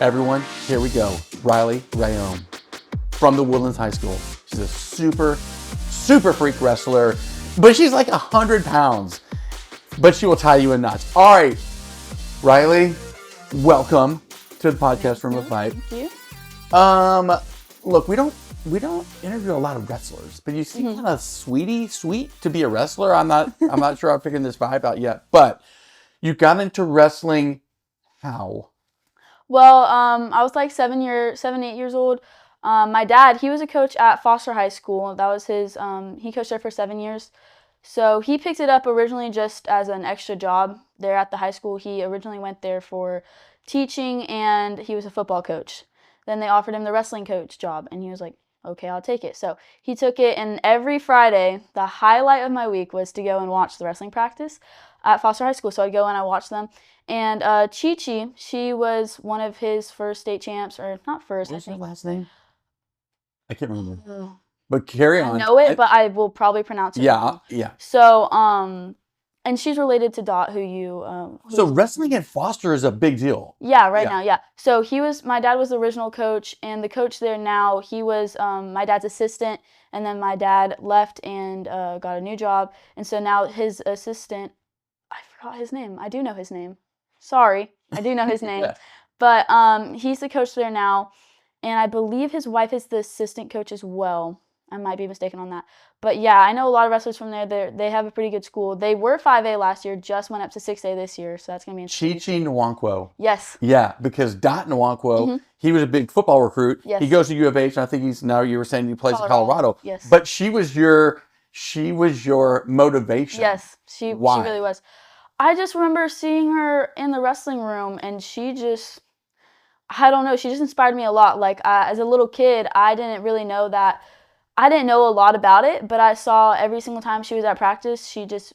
Everyone, here we go. Riley Rayome from the Woodlands High School. She's a super freak wrestler, but she's like 100 pounds, but she will tie you in knots. All right, Riley, welcome to the podcast from VYPE. Thank you. Look, we don't interview a lot of wrestlers, but you seem kind of sweet to be a wrestler. I'm not sure I'm figuring this vibe out yet, but you got into wrestling how? Well, I was like 8 years old. My dad, he was a coach at Foster High School. That was his, he coached there for 7 years. So he picked it up originally just as an extra job there at the high school. He originally went there for teaching, and he was a football coach. Then they offered him the wrestling coach job, and he was like, okay, I'll take it. So he took it, and every Friday, the highlight of my week was to go and watch the wrestling practice at Foster High School. So I'd go and I watched them. And Chi-Chi, she was one of his first state champs, or not first. What's her last name? I can't remember. But carry on. I know it, but I will probably pronounce it wrong. Yeah. So, and she's related to Dot, who you... so wrestling at Foster is a big deal. Yeah, now, yeah. So my dad was the original coach, and the coach there now, he was my dad's assistant, and then my dad left and got a new job. And so now his assistant, I forgot his name. I do know his name. Sorry, I do know his name. Yeah. But he's the coach there now, and I believe his wife is the assistant coach as well. I might be mistaken on that. But yeah, I know a lot of wrestlers from there. They have a pretty good school. They were 5A last year, just went up to 6A this year, so that's going to be interesting. Chi-Chi Nwankwo. Yes. Yeah, because Dot Nwankwo, he was a big football recruit. Yes. He goes to U of H, and I think you were saying he plays in Colorado. Yes. But she was your motivation. Yes, she really was. I just remember seeing her in the wrestling room, and she just, I don't know, she just inspired me a lot. Like, as a little kid, I didn't know a lot about it, but I saw every single time she was at practice, she just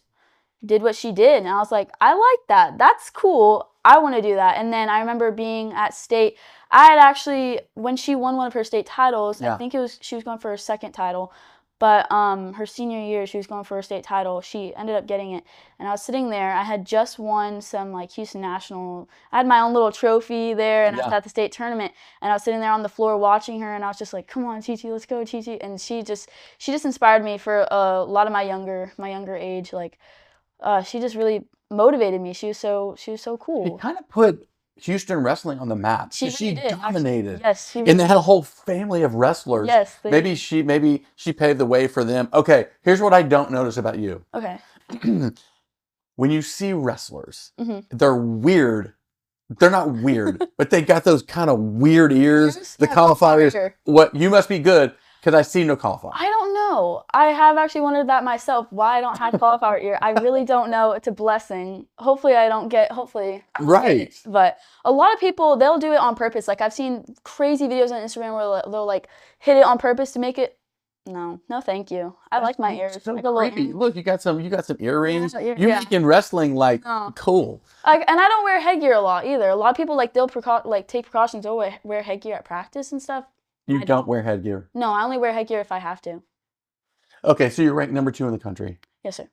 did what she did. And I was like, I like that. That's cool. I want to do that. And then I remember being at state. I had actually, when she won one of her state titles, I think she was going for her second title. But her senior year, she was going for her state title. She ended up getting it. And I was sitting there. I had just won some like Houston National. I had my own little trophy there, and I was at the state tournament. And I was sitting there on the floor watching her, and I was just like, "Come on, Chi-Chi, let's go, Chi-Chi." And she just inspired me for a lot of my younger age. Like, she just really motivated me. She was so cool. She kind of put Houston wrestling on the map. She did, dominated. Actually. Yes, and they had a whole family of wrestlers. Yes, maybe she paved the way for them. Okay, here's what I don't notice about you. Okay. When you see wrestlers, they're weird. They're not weird, but they got those kind of weird ears. The cauliflower ears. What, you must be good because I see no cauliflower. I don't know. I have actually wondered that myself, why I don't have cauliflower ear. I really don't know. It's a blessing. Hopefully I don't get, Right. But a lot of people, they'll do it on purpose. Like, I've seen crazy videos on Instagram where they'll like hit it on purpose to make it. No, thank you. I like my ears. So like a little creepy. Look, you got some earrings. Yeah, You're making wrestling like cool. And I don't wear headgear a lot either. A lot of people they'll take precautions. They'll wear headgear at practice and stuff. You don't wear headgear? No, I only wear headgear if I have to. Okay, so you're ranked number 2 in the country. Yes, sir.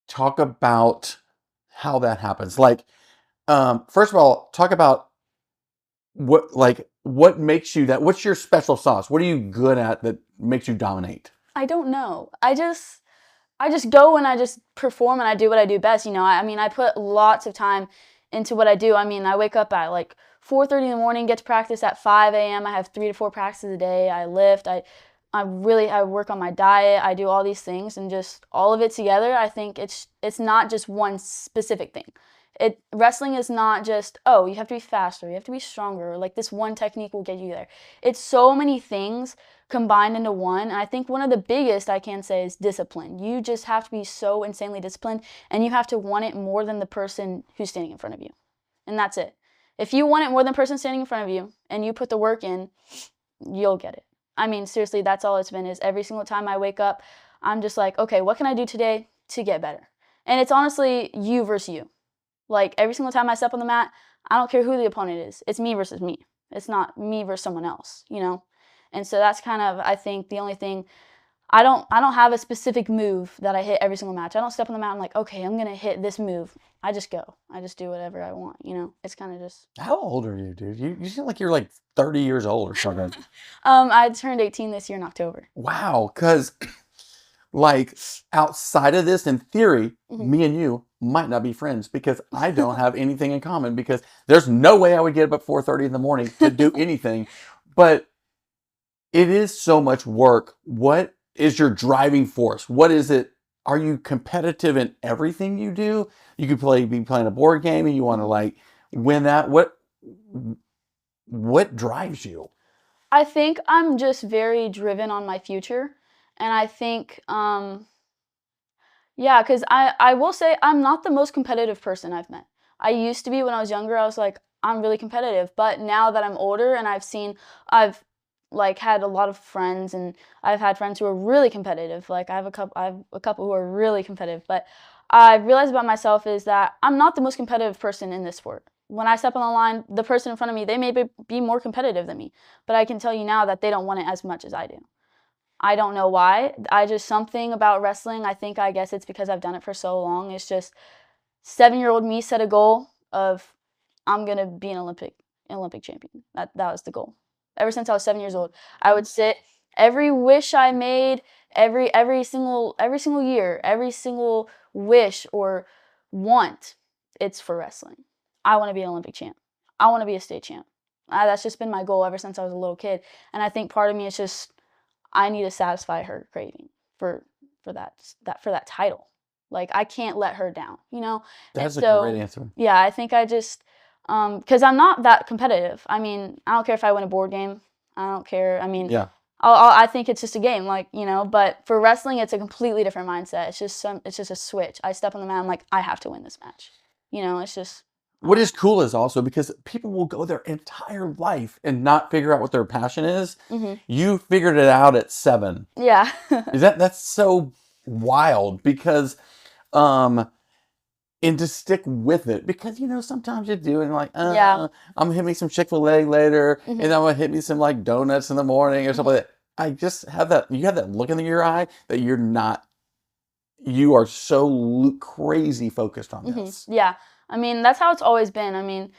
Talk about how that happens. Like, first of all, talk about what makes you that. What's your special sauce? What are you good at that makes you dominate? I don't know. I just go and I just perform and I do what I do best. I put lots of time into what I do. I wake up at like 4:30 in the morning, get to practice at 5 a.m. I have 3 to 4 practices a day. I lift. I work on my diet. I do all these things, and just all of it together, I think it's not just one specific thing. Wrestling is not just, oh, you have to be faster, you have to be stronger, like this one technique will get you there. It's so many things combined into one, and I think one of the biggest I can say is discipline. You just have to be so insanely disciplined, and you have to want it more than the person who's standing in front of you. And that's it. If you want it more than the person standing in front of you, and you put the work in, you'll get it. Seriously, that's all it's been, is every single time I wake up, I'm just like, okay, what can I do today to get better? And it's honestly you versus you. Like, every single time I step on the mat, I don't care who the opponent is. It's me versus me. It's not me versus someone else, And so that's kind of, I think, the only thing I don't have a specific move that I hit every single match. I don't step on the mat and like, okay, I'm gonna hit this move. I just go. I just do whatever I want. You know, it's kind of just. How old are you, dude? You seem like you're like 30 years old or something. I turned 18 this year in October. Wow, because like outside of this, in theory, me and you might not be friends because I don't have anything in common because there's no way I would get up at 4:30 in the morning to do anything. But it is so much work. What is your driving force? What is it? Are you competitive in everything you do? You could be playing a board game and you want to like win that. What drives you? I think I'm just very driven on my future. And I think, yeah, because I will say I'm not the most competitive person I've met. I used to be when I was younger. I was like, I'm really competitive. But now that I'm older and I've like had a lot of friends and I've had friends who are really competitive. Like I have a couple who are really competitive. But I realized about myself is that I'm not the most competitive person in this sport. When I step on the line, the person in front of me, they may be more competitive than me. But I can tell you now that they don't want it as much as I do. I don't know why. Something about wrestling, I guess it's because I've done it for so long. It's just 7-year-old me set a goal of I'm going to be an Olympic champion. That was the goal. Ever since I was 7 years old, I would sit every wish I made, every single year, every single wish or want, it's for wrestling. I want to be an Olympic champ. I want to be a state champ. That's just been my goal ever since I was a little kid. And I think part of me is just I need to satisfy her craving for that title. Like I can't let her down, you know? That's a great answer. Yeah, I think I just because I'm not that competitive. I mean, I don't care if I win a board game. I don't care. I mean, yeah. I think it's just a game, like, you know, but for wrestling it's a completely different mindset. It's just a switch. I step on the mat, I'm like, I have to win this match. You know, it's just what is cool is also because people will go their entire life and not figure out what their passion is. You figured it out at 7. Yeah. That's so wild because and to stick with it because you know sometimes you do and like I'm gonna hit me some Chick-fil-A later and I'm gonna hit me some like donuts in the morning or something like that. I just have that look in your eye that you are so crazy focused on this. Yeah. I mean, that's how it's always been. I mean,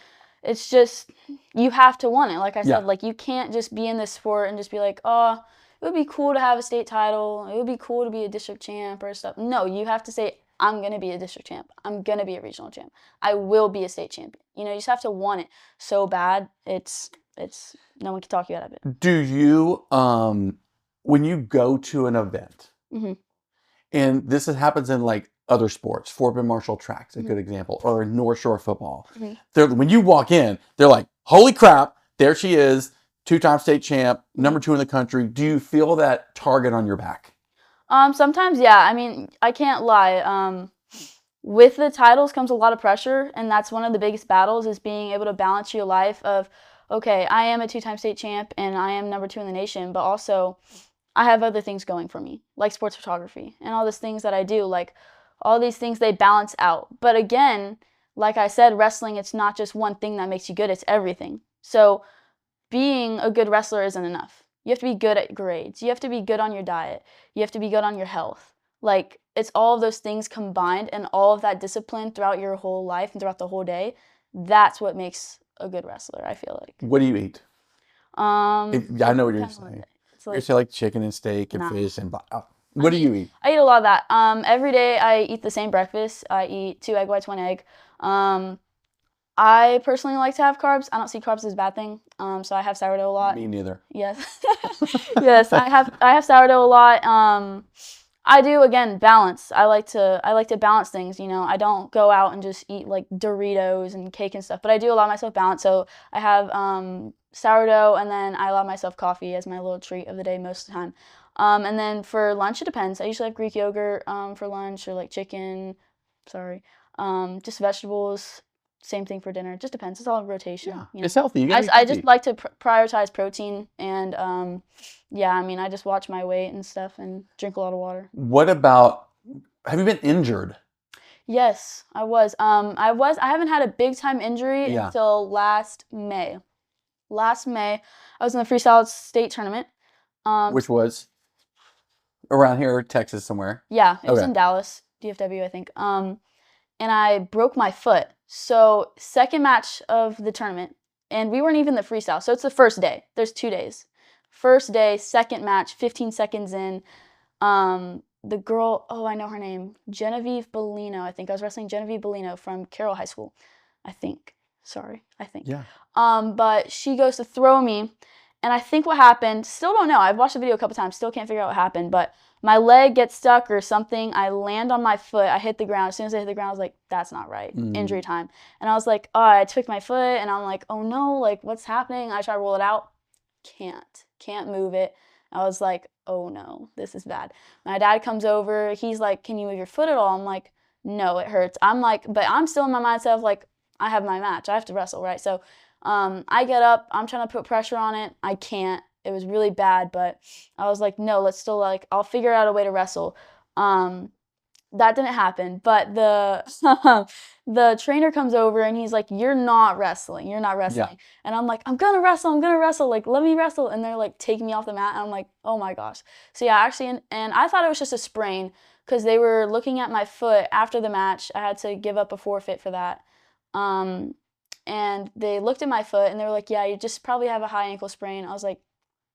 it's just, you have to want it. Like I said, like you can't just be in this sport and just be like, oh, it would be cool to have a state title. It would be cool to be a district champ or stuff. No, you have to say, I'm going to be a district champ. I'm going to be a regional champ. I will be a state champion. You know, you just have to want it so bad. It's no one can talk you out of it. Do you, when you go to an event, and this happens in like other sports, Fort Bend Marshall track's a good example, or North Shore football. When you walk in, they're like, holy crap, there she is, 2-time state champ, number 2 in the country. Do you feel that target on your back? Sometimes, yeah. I mean, I can't lie. With the titles comes a lot of pressure, and that's one of the biggest battles is being able to balance your life of, okay, I am a 2-time state champ, and I am number 2 in the nation, but also I have other things going for me, like sports photography and all these things that I do. Like, all these things, they balance out. But again, like I said, wrestling, it's not just one thing that makes you good, it's everything. So being a good wrestler isn't enough. You have to be good at grades. You have to be good on your diet. You have to be good on your health. Like, it's all of those things combined and all of that discipline throughout your whole life and throughout the whole day. That's what makes a good wrestler, I feel like. What do you eat? I know what you're saying. You say like chicken and steak and fish and what do you eat? I eat a lot of that. Every day I eat the same breakfast. I eat 2 egg whites, 1 egg. I personally like to have carbs. I don't see carbs as a bad thing. So I have sourdough a lot. Me neither. Yes. Yes, I have sourdough a lot. I do, again, balance. I like to balance things, you know. I don't go out and just eat like Doritos and cake and stuff, but I do allow myself balance. So I have sourdough, and then I allow myself coffee as my little treat of the day most of the time. And then for lunch, it depends. I usually have Greek yogurt for lunch, or like chicken, just vegetables. Same thing for dinner. It just depends. It's all in rotation. Yeah, you know? it's healthy. I just like to prioritize protein, and yeah, I mean, I just watch my weight and stuff and drink a lot of water. What about, have you been injured? Yes, I was. I haven't had a big time injury until last May. Last May, I was in the freestyle state tournament. Which was? Around here, Texas somewhere. Yeah, it was Okay. in Dallas, DFW, I think. And I broke my foot. So second match of the tournament, and we weren't even the freestyle. So it's the first day. There's 2 days. First day, second match, 15 seconds in. The girl, oh, I know her name, Genevieve Bellino. I think I was wrestling Genevieve Bellino from Carroll High School. I think. Sorry, I think. Yeah. But she goes to throw me, and I think what happened, still don't know. I've watched the video a couple times, still can't figure out what happened, but my leg gets stuck or something. I land on my foot. I hit the ground. As soon as I hit the ground, I was like, that's not right. Injury time. And I was like, oh, I took my foot, and I'm like, oh no, like what's happening? I try to roll it out. Can't move it. I was like, oh no, this is bad. My dad comes over. He's like, can you move your foot at all? I'm like, no, it hurts. I'm like, but I'm still in my mindset of like, I have my match. I have to wrestle, right? So I get up. I'm trying to put pressure on it. I can't. It was really bad, but I was like, no, let's still like, I'll figure out a way to wrestle. That didn't happen, but the the trainer comes over and he's like, you're not wrestling. Yeah. And I'm like, I'm gonna wrestle, like, let me wrestle. And they're like taking me off the mat, and I'm like, oh my gosh. So yeah, actually, and I thought it was just a sprain because they were looking at my foot after the match. I had to give up a forfeit for that. And they looked at my foot and they were like, yeah, you just probably have a high ankle sprain. I was like,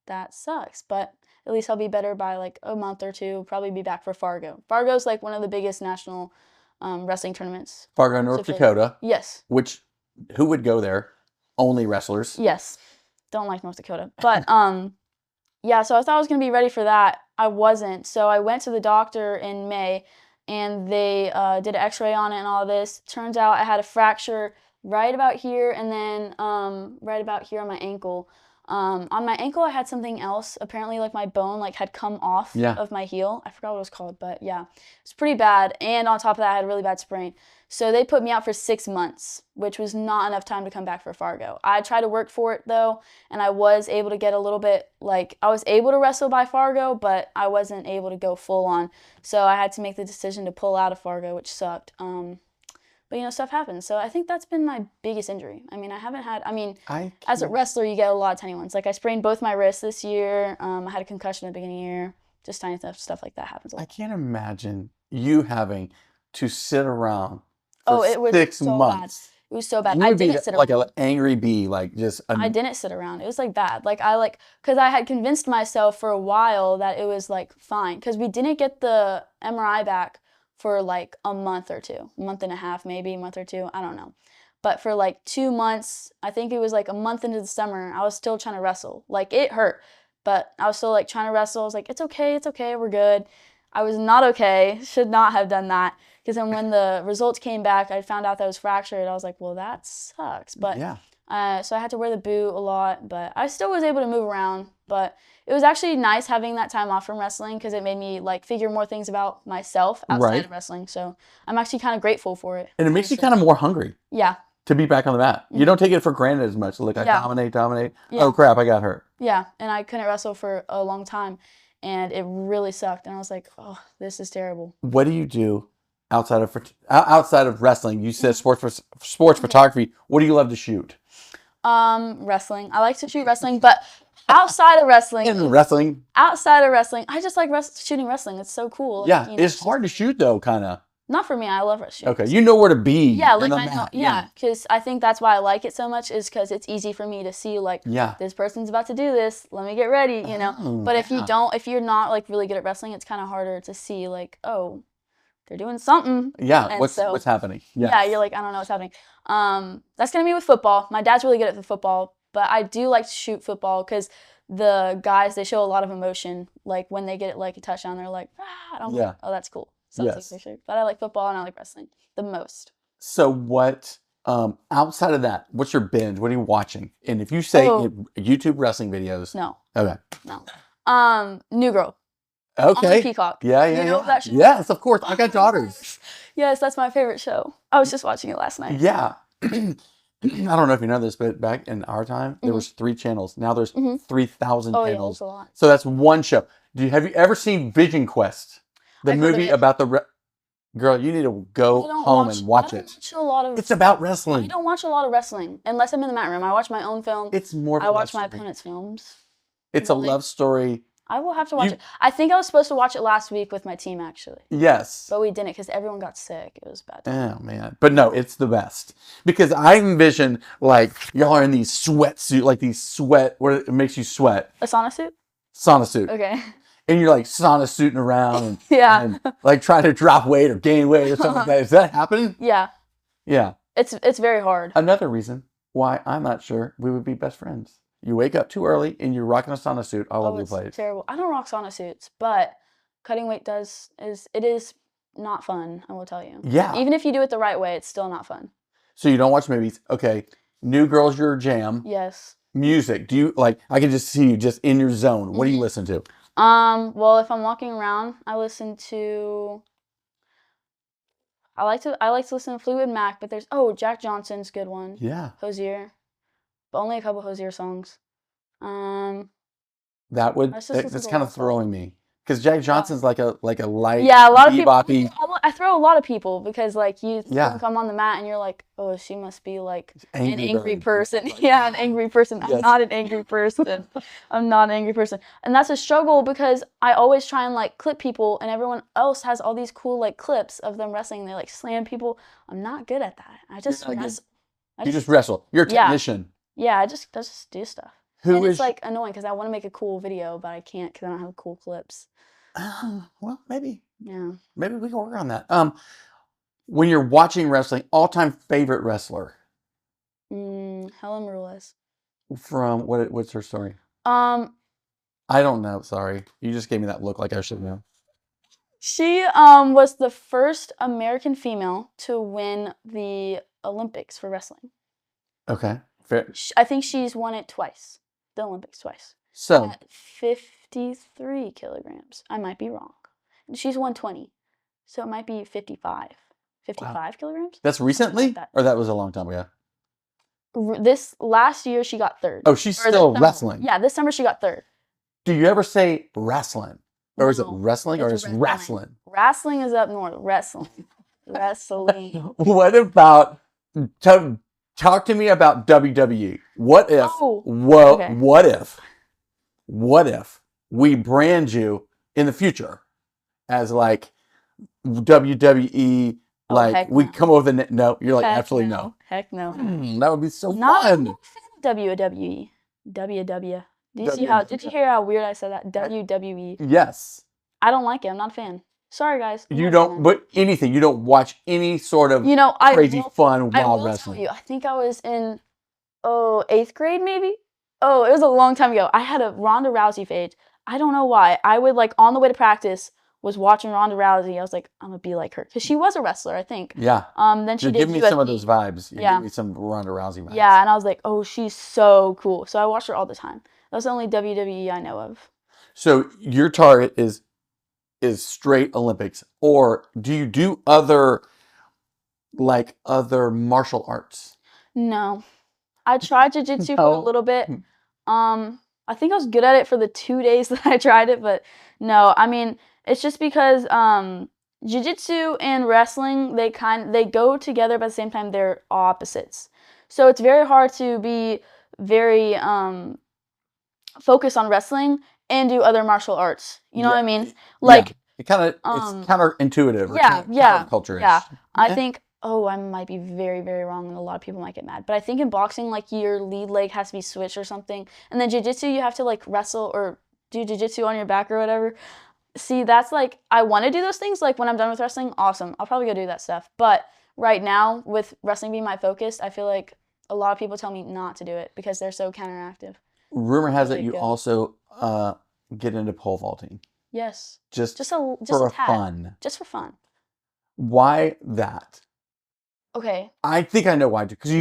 that sucks, but at least I'll be better by like a month or two, probably be back for Fargo. Fargo's like one of the biggest national wrestling tournaments. Fargo, North Dakota. Yes. Which, who would go there? Only wrestlers. Yes. Don't like North Dakota. But yeah, so I thought I was going to be ready for that. I wasn't. So I went to the doctor in May, and they did an x-ray on it and all of this. Turns out I had a fracture right about here, and then right about here on my ankle. On my ankle, I had something else. Apparently, like my bone like had come off of my heel. I forgot what it was called, but yeah, it's pretty bad. And on top of that, I had a really bad sprain. So they put me out for 6 months, which was not enough time to come back for Fargo. I tried to work for it though, and I was able to get a little bit, like I was able to wrestle by Fargo, but I wasn't able to go full on. So I had to make the decision to pull out of Fargo, which sucked. But, you know, stuff happens. So I think that's been my biggest injury. I mean, as a wrestler, you get a lot of tiny ones. Like, I sprained both my wrists this year. I had a concussion at the beginning of the year. Just tiny stuff like that happens a lot. I can't imagine you having to sit around for it was 6 so months. Bad. It was so bad. I didn't sit like around. an angry bee, like just. I didn't sit around. It was like bad. Because I had convinced myself for a while that it was like fine. Because we didn't get the MRI back for like a month or two, a month and a half, maybe a month or two, I don't know. But for like 2 months, I think it was like a month into the summer, I was still trying to wrestle. Like it hurt, but I was still like trying to wrestle. I was like, it's okay, we're good. I was not okay, should not have done that. Because then when the results came back, I found out that I was fractured. I was like, well, that sucks. But yeah. So I had to wear the boot a lot, but I still was able to move around. But it was actually nice having that time off from wrestling because it made me like figure more things about myself outside of wrestling. So I'm actually kind of grateful for it. And it makes you kind of more hungry. Yeah. To be back on the mat. You don't take it for granted as much. Like I dominate. Yeah. Oh crap, I got hurt. Yeah, and I couldn't wrestle for a long time, and it really sucked. And I was like, oh, this is terrible. What do you do outside of wrestling? You said sports photography. What do you love to shoot? Wrestling. I like to shoot wrestling, but outside of wrestling. Outside of wrestling, I just like shooting wrestling. It's so cool. Yeah, it's hard to shoot though, kind of. Not for me. I love shooting. Okay, you know where to be. Yeah, like I know. Yeah, because I think that's why I like it so much is because it's easy for me to see like, this person's about to do this. Let me get ready. You know. But if if you're not like really good at wrestling, it's kind of harder to see like, oh, they're doing something. Yeah, and what's happening? Yes. Yeah, you're like, I don't know what's happening. That's gonna be with football. My dad's really good at the football, but I do like to shoot football because the guys, they show a lot of emotion. Like when they get like a touchdown, they're like, ah, I'm like, oh, that's cool. So yes. But I like football and I like wrestling the most. So what, outside of that, what's your binge? What are you watching? And if you say YouTube wrestling videos. No. Okay. No. New Girl. Okay. On Peacock. Yeah. You know that show? Yes, of course. I got daughters. Yes, that's my favorite show. I was just watching it last night. Yeah. I don't know if you know this, but back in our time, there was 3 channels. Now there's 3,000 channels. Yeah, that's a lot. So that's one show. Have you ever seen Vision Quest? The movie about the... Girl, you need to go home and watch it. It's about wrestling. I don't watch a lot of wrestling unless I'm in the mat room. I watch my own film. It's more. I watch my opponent's films. It's a love story I will have to watch it. I think I was supposed to watch it last week with my team, actually. Yes. But we didn't because everyone got sick. It was bad. Oh, man. But no, it's the best. Because I envision, like, y'all are in these sweatsuit, like these sweat, where it makes you sweat. A sauna suit? Sauna suit. Okay. And you're, like, sauna suiting around and, Yeah. and, like, trying to drop weight or gain weight or something like that. Is that happening? Yeah. Yeah. It's very hard. Another reason why I'm not sure we would be best friends. You wake up too early and you're rocking a sauna suit all over the place. It's terrible. I don't rock sauna suits, but cutting weight is not fun, I will tell you. Yeah. Even if you do it the right way, it's still not fun. So you don't watch movies. Okay. New Girl's your jam. Yes. Music. Do you, like, I can just see you just in your zone. What do you listen to? Well, if I'm walking around, I listen to I like to listen to Fleetwood Mac, but there's Jack Johnson's a good one. Yeah. Hosier. But only a couple Hosier songs. That's kind of throwing me. Because Jack Johnson's like a light, a lot of bebop-y. people. I throw a lot of people because like you Yeah. come on the mat and you're like, oh, she must be like an Angry angry bird. person. Yeah, an angry person. Yes. I'm not an angry person. I'm not an angry person, and that's a struggle because I always try and like clip people, and everyone else has all these cool like clips of them wrestling. And they like slam people. I'm not good at that. I just You just wrestle. You're a technician. Yeah, I just do stuff. It's like annoying because I want to make a cool video, but I can't because I don't have cool clips. Well, maybe. Yeah. Maybe we can work on that. When you're watching wrestling, all-time favorite wrestler Helen Rules. from what's her story? Um, I don't know. Sorry, you just gave me that look like I should know. She was the first American female to win the Olympics for wrestling. Okay, fair. I think she's won it twice, the Olympics twice. So At 53 kilograms. I might be wrong. She's 120, so it might be 55. 55 kilograms? that's recently, like that. or that was a long time ago? This last year she got third. Oh, she's still wrestling. Yeah, this summer she got third. Do you ever say wrestling? Or is it No, wrestling or it's is wrestling? Wrestling is up north. Wrestling. Wrestling. What about, talk to me about WWE. What if, what if we brand you in the future as like WWE, like we come over the, no, you're like, absolutely no. Heck no. That would be so fun. I'm not a fan of WWE. WWE. Did you hear how weird I said that? WWE. Yes. I don't like it. I'm not a fan. Sorry, guys. You don't, but anything. You don't watch any sort of crazy, fun, wild wrestling. Tell you, I think I was in, 8th grade maybe? Oh, it was a long time ago. I had a Ronda Rousey phase. I don't know why. I would, like, on the way to practice, was watching Ronda Rousey. I was like, I'm going to be like her. Because she was a wrestler, I think. Yeah. Then she did give me some of those vibes. You Yeah. Give me some Ronda Rousey vibes. Yeah, and I was like, oh, she's so cool. So I watched her all the time. That's the only WWE I know of. So your target is straight Olympics, or do you do other martial arts? No, I tried jiu-jitsu for a little bit. I think I was good at it for the 2 days that I tried it, but no, I mean it's just because jiu-jitsu and wrestling they go together, but at the same time they're opposites. So it's very hard to be very focus on wrestling and do other martial arts. You know what I mean? Like it kind of it's counterintuitive. Or counterculture-ish. Yeah. I think I might be very, very wrong, and a lot of people might get mad. But I think in boxing, like your lead leg has to be switched or something, and then jiu-jitsu you have to like wrestle or do jiu-jitsu on your back or whatever. See, that's like I want to do those things. Like when I'm done with wrestling, awesome. I'll probably go do that stuff. But right now, with wrestling being my focus, I feel like a lot of people tell me not to do it because they're so counteractive. Rumor has it you also get into pole vaulting. Yes. Just for fun. Just for fun. Why that? Okay. I think I know why. Because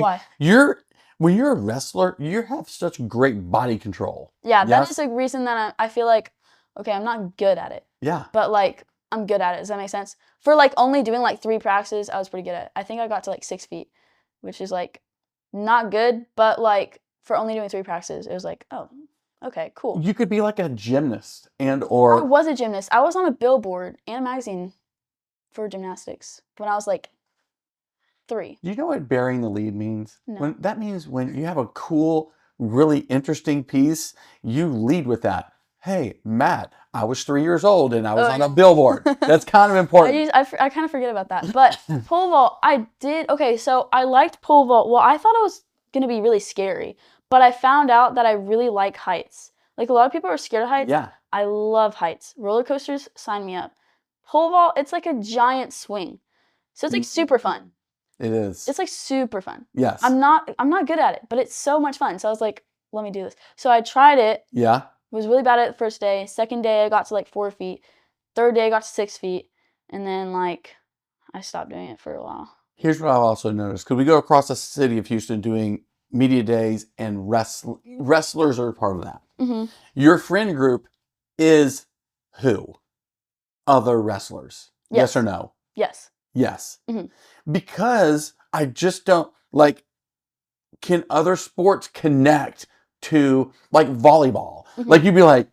when you're a wrestler, you have such great body control. Yeah, that is a reason that I feel like, okay, I'm not good at it. Yeah. But like, I'm good at it. Does that make sense? For like only doing like 3 practices, I was pretty good at it. I think I got to like 6 feet, which is like not good, but like for only doing 3 practices, it was like, oh, okay, cool. You could be like a gymnast I was a gymnast. I was on a billboard and a magazine for gymnastics when I was like 3. Do you know what bearing the lead means? No. That means when you have a cool, really interesting piece, you lead with that. hey, Matt, I was 3 years old and I was Oh, on a billboard. That's kind of important. I kind of forget about that. But pole vault, I did. Okay, so I liked pole vault. Well, I thought it was going to be really scary. But I found out that I really like heights. Like, a lot of people are scared of heights. Yeah. I love heights. Roller coasters, sign me up. Pole vault, it's like a giant swing. So it's like super fun. It is. It's like super fun. Yes. I'm not good at it, but it's so much fun. So I was like, let me do this. So I tried it. Yeah. Was really bad at it the first day. Second day I got to like 4 feet. Third day I got to 6 feet. And then like I stopped doing it for a while. Here's what I've also noticed. Because we go across the city of Houston doing media days and wrestlers are part of that. Mm-hmm. Your friend group is who? Other wrestlers. Yes or no? Yes. Yes. Mm-hmm. Because I just don't like, can other sports connect to like volleyball? Mm-hmm. Like you'd be like,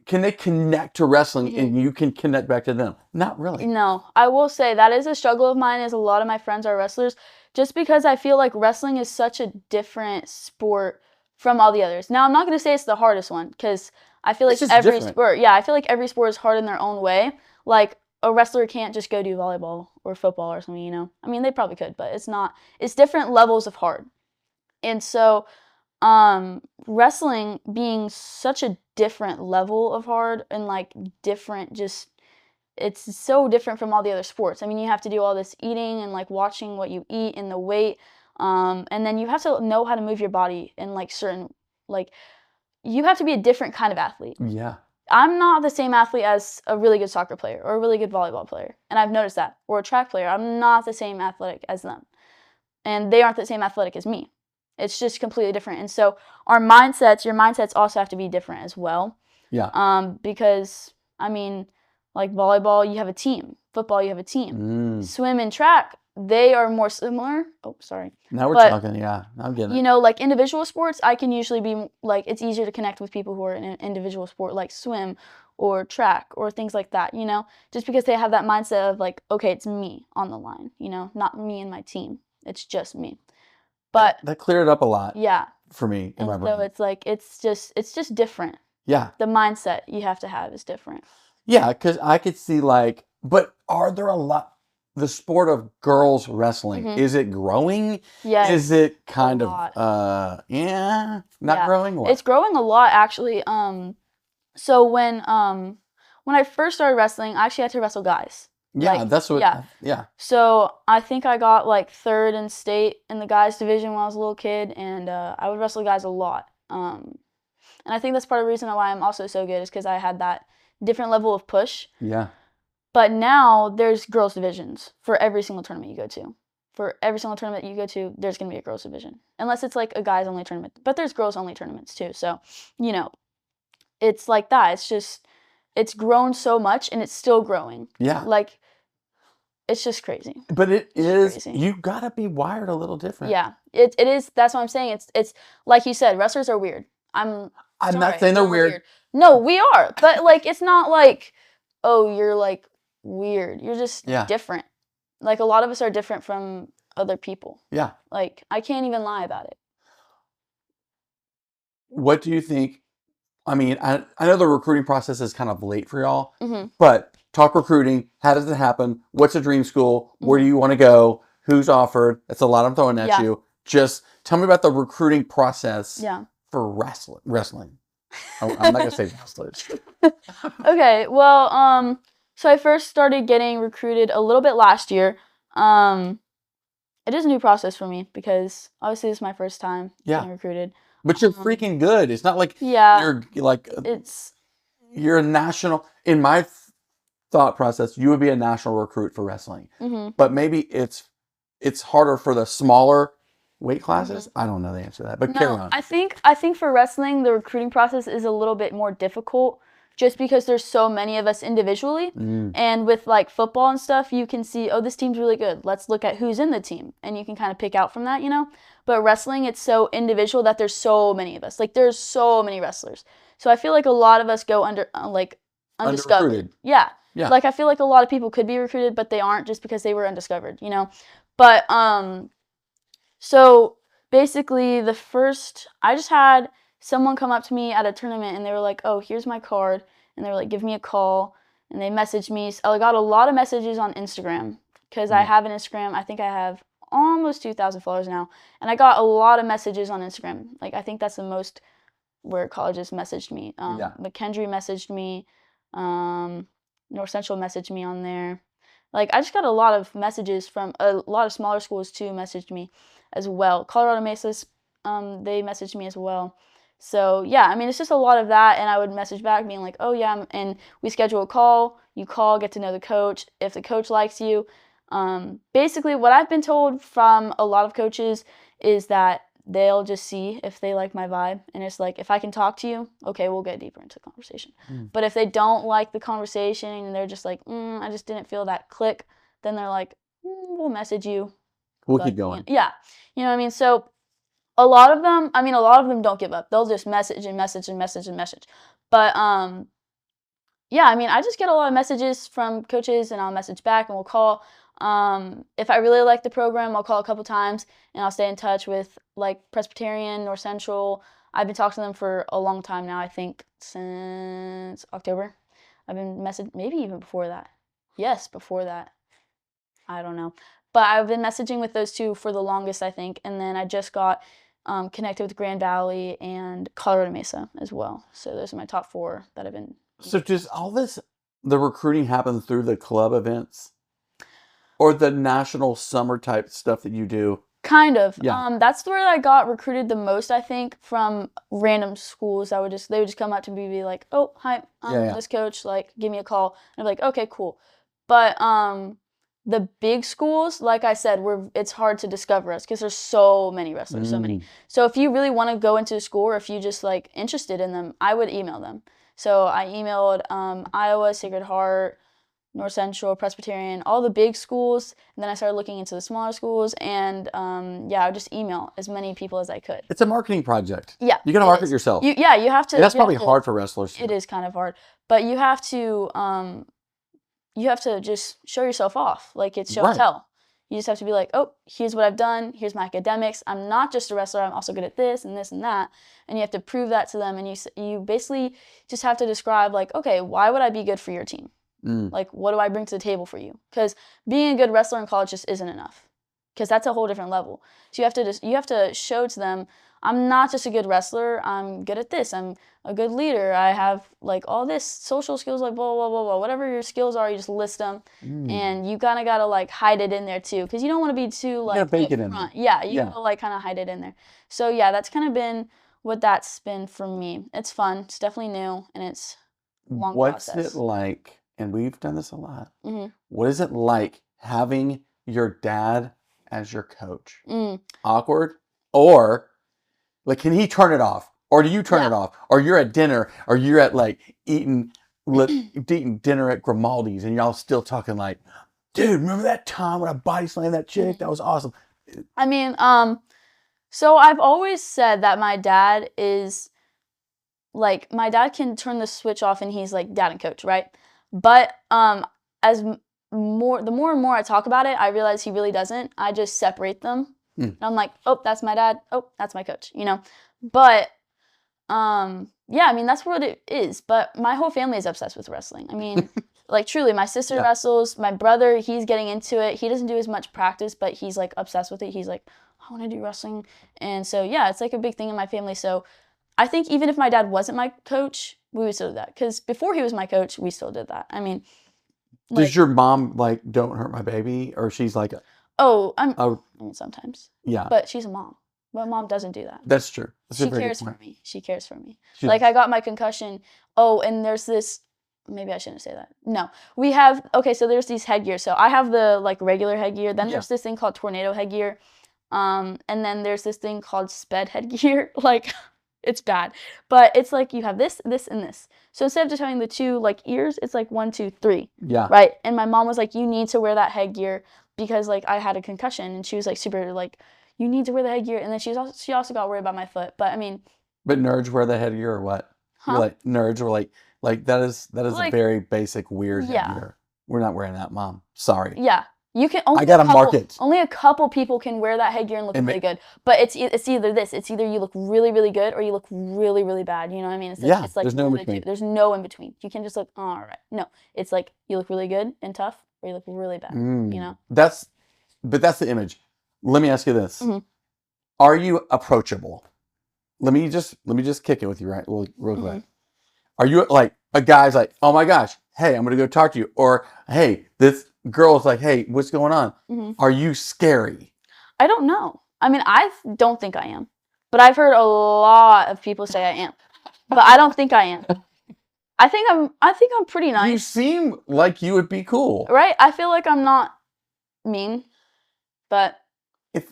can they connect to wrestling Mm-hmm. and you can connect back to them? Not really. No, I will say that is a struggle of mine is a lot of my friends are wrestlers just because I feel like wrestling is such a different sport from all the others. Now, I'm not going to say it's the hardest one because I feel like every sport, I feel like every sport is hard in their own way. Like a wrestler can't just go do volleyball or football or something, you know? I mean, they probably could, but it's different levels of hard. And so wrestling being such a different level of hard and like different it's so different from all the other sports. I mean, you have to do all this eating and like watching what you eat and the weight. And then you have to know how to move your body in like certain, like you have to be a different kind of athlete. Yeah. I'm not the same athlete as a really good soccer player or a really good volleyball player. And I've noticed that. Or a track player. I'm not the same athletic as them. And they aren't the same athletic as me. It's just completely different. And so your mindsets also have to be different as well. Yeah. Because, I mean, like volleyball, you have a team. Football, you have a team. Swim and track, they are more similar. Oh, sorry. Now we're talking, yeah. I'm getting it. You know, like individual sports, I can usually be, like, it's easier to connect with people who are in an individual sport like swim or track or things like that, you know? Just because they have that mindset of like, okay, it's me on the line, you know? Not me and my team. It's just me. But that cleared it up a lot. Yeah. For me in my brain. So it's like, it's just different. Yeah. The mindset you have to have is different. Yeah, because I could see like, but are there a lot, the sport of girls wrestling, is it growing? Yes. Is it kind of, not growing? What? It's growing a lot actually. So when I first started wrestling, I actually had to wrestle guys. Yeah, like, that's what, yeah. So I think I got like third in state in the guys division when I was a little kid, and I would wrestle guys a lot. And I think that's part of the reason why I'm also so good is because I had that different level of push. Yeah. But now there's girls divisions for every single tournament you go to. For every single tournament you go to, there's going to be a girls division. Unless it's like a guys only tournament. But there's girls only tournaments too. So, you know, it's like that. It's grown so much and it's still growing. Yeah. Like, it's just crazy. But it is, crazy. You got to be wired a little different. Yeah. It is. That's what I'm saying. It's like you said, wrestlers are weird. I'm not saying they're weird. No, we are. But like, it's not like, oh, you're like weird. You're just different. Like a lot of us are different from other people. Yeah. Like I can't even lie about it. What do you think? I mean, I know the recruiting process is kind of late for y'all, but talk recruiting. How does it happen? What's a dream school? Where do you want to go? Who's offered? That's a lot I'm throwing at you. Just tell me about the recruiting process for wrestling. I'm not going to say wrestlers. Okay, well, so I first started getting recruited a little bit last year. It is a new process for me because obviously this is my first time getting recruited. But you're freaking good. It's not like you're like you're a national. In my thought process, you would be a national recruit for wrestling. But maybe it's harder for the smaller weight classes. I don't know the answer to that. But carry on. I think for wrestling, the recruiting process is a little bit more difficult just because there's so many of us individually. And with like football and stuff, you can see, oh, this team's really good. Let's look at who's in the team. And you can kind of pick out from that, you know? But wrestling, it's so individual that there's so many of us. Like there's so many wrestlers. So I feel like a lot of us go undiscovered. Yeah. Like I feel like a lot of people could be recruited, but they aren't just because they were undiscovered, you know? But so basically I just had someone come up to me at a tournament and they were like, oh, here's my card. And they were like, give me a call. And they messaged me. I got a lot of messages on Instagram because I have an Instagram. I think I have almost 2,000 followers now. And I got a lot of messages on Instagram. Like, I think that's the most where colleges messaged me. McKendree messaged me. North Central messaged me on there. Like, I just got a lot of messages from a lot of smaller schools too messaged me as well. Colorado Mesa, they messaged me as well. So, yeah, I mean, it's just a lot of that, and I would message back being like, oh, yeah, and we schedule a call. You call, get to know the coach. If the coach likes you, basically what I've been told from a lot of coaches is that they'll just see if they like my vibe, and it's like, if I can talk to you, okay, we'll get deeper into the conversation. But if they don't like the conversation and they're just like, I just didn't feel that click, then they're like, we'll message you. We'll keep going. Yeah. You know what I mean? So a lot of them don't give up. They'll just message and message and message and message. But yeah, I mean, I just get a lot of messages from coaches, and I'll message back and we'll call. If I really like the program, I'll call a couple times, and I'll stay in touch with like Presbyterian, North Central. I've been talking to them for a long time now. I think since October. I've been messaging, maybe even before that. Yes, before that. I don't know. But I've been messaging with those two for the longest, I think. And then I just got connected with Grand Valley and Colorado Mesa as well. So those are my top 4 that I've been. So does all this, the recruiting happen through the club events? Or the national summer type stuff that you do? Kind of. Yeah. That's where I got recruited the most, I think, from random schools. They would just come up to me and be like, oh, hi, this coach, like, give me a call. And I'm like, okay, cool. But the big schools, like I said, it's hard to discover us because there's so many wrestlers, so many. So if you really want to go into a school, or if you just like interested in them, I would email them. So I emailed Iowa, Sacred Heart, North Central, Presbyterian, all the big schools, and then I started looking into the smaller schools, and I would just email as many people as I could. It's a marketing project. Yeah. You got to market yourself. You have to. And that's probably hard for wrestlers. It is kind of hard, but you have to just show yourself off, like it's show and tell. You just have to be like, oh, here's what I've done, here's my academics, I'm not just a wrestler, I'm also good at this and this and that, and you have to prove that to them, and you basically just have to describe like, okay, why would I be good for your team? Like, what do I bring to the table for you? Because being a good wrestler in college just isn't enough, because that's a whole different level. So you have to show to them, I'm not just a good wrestler, I'm good at this, I'm a good leader, I have like all this social skills, like blah, blah, blah, blah, whatever your skills are, you just list them, and you kind of got to like hide it in there too, because you don't want to be too like bake it in there. Yeah, you got to like kind of hide it in there. So yeah, that's kind of been what that's been for me. It's fun, it's definitely new, and it's a long process. What's it like, and we've done this a lot, what is it like having your dad as your coach? Awkward? Or like, can he turn it off? Or do you turn it off? Or you're at dinner, or you're at like eating dinner at Grimaldi's, and y'all still talking like, dude, remember that time when I body slammed that chick? That was awesome. I mean, so I've always said that my dad is like, my dad can turn the switch off and he's like dad and coach, right? But the more and more I talk about it, I realize he really doesn't. I just separate them. And I'm like, oh, that's my dad. Oh, that's my coach, you know? But, yeah, I mean, that's what it is. But my whole family is obsessed with wrestling. I mean, like, truly, my sister wrestles. My brother, he's getting into it. He doesn't do as much practice, but he's, like, obsessed with it. He's like, I want to do wrestling. And so, yeah, it's, like, a big thing in my family. So I think even if my dad wasn't my coach, we would still do that. Because before he was my coach, we still did that. I mean, like, does your mom, like, don't hurt my baby? Or she's like... I mean, sometimes. Yeah. But she's a mom. My mom doesn't do that. That's true. That's she cares for me. She cares for me. Like, I got my concussion. Oh, and there's this... Maybe I shouldn't say that. No. We have... Okay, so there's these headgear. So I have the, like, regular headgear. Then there's this thing called tornado headgear. And then there's this thing called sped headgear. Like, it's bad. But it's like you have this, this, and this. So instead of just having the 2, like, ears, it's like 1, 2, 3. Yeah. Right? And my mom was like, you need to wear that headgear because, like, I had a concussion. And she was, like, super, like, you need to wear the headgear. And then she also got worried about my foot. But, I mean... But nerds wear the headgear or what? Huh? You're like, nerds were like that is Like, a very basic, weird headgear. We're not wearing that, Mom. Sorry. Yeah. You can I gotta mark it. Only a couple people can wear that headgear and look really good. But it's either this. It's either you look really, really good or you look really, really bad. You know what I mean? It's like, there's no in between. There's no in between. You can just look, oh, all right. No, it's like you look really good and tough or you look really bad. You know? That's the image. Let me ask you this. Are you approachable? Let me just kick it with you real quick. Are you like a guy's like, oh my gosh, hey, I'm gonna go talk to you, or hey, this girl's like, hey, what's going on? Are you scary? I don't know. I mean, I don't think I am, but I've heard a lot of people say I am, but I don't think I am. I think I'm pretty nice. You seem like you would be cool, right? I feel like I'm not mean, but I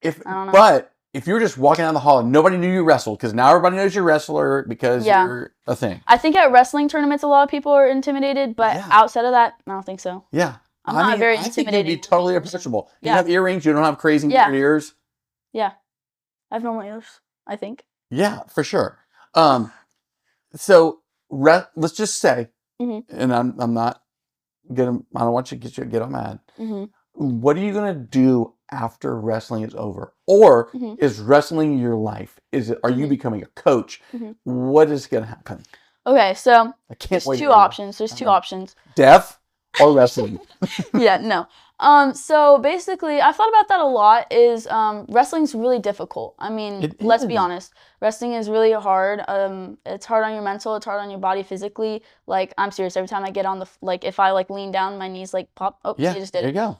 don't know. But if you were just walking down the hall and nobody knew you wrestled, because now everybody knows you're a wrestler because you're a thing. I think at wrestling tournaments, a lot of people are intimidated, but outside of that, I don't think so. Yeah. I'm not very intimidated. I think you'd be totally approachable. You have earrings. You don't have crazy weird ears. Yeah. I have normal ears, I think. Yeah, for sure. So let's just say, and I'm not gonna, I don't want you to get all mad. What are you gonna do after wrestling is over? Or is wrestling your life? Are you becoming a coach? What is gonna happen? Okay, so I can't wait. There's two options. Death or wrestling? No. So basically, I thought about that a lot. Is wrestling's really difficult. I mean, let's be honest. Wrestling is really hard. It's hard on your mental. It's hard on your body physically. Like, I'm serious. Every time I get on if I like lean down, my knees like pop. Oh, you just did. There you go.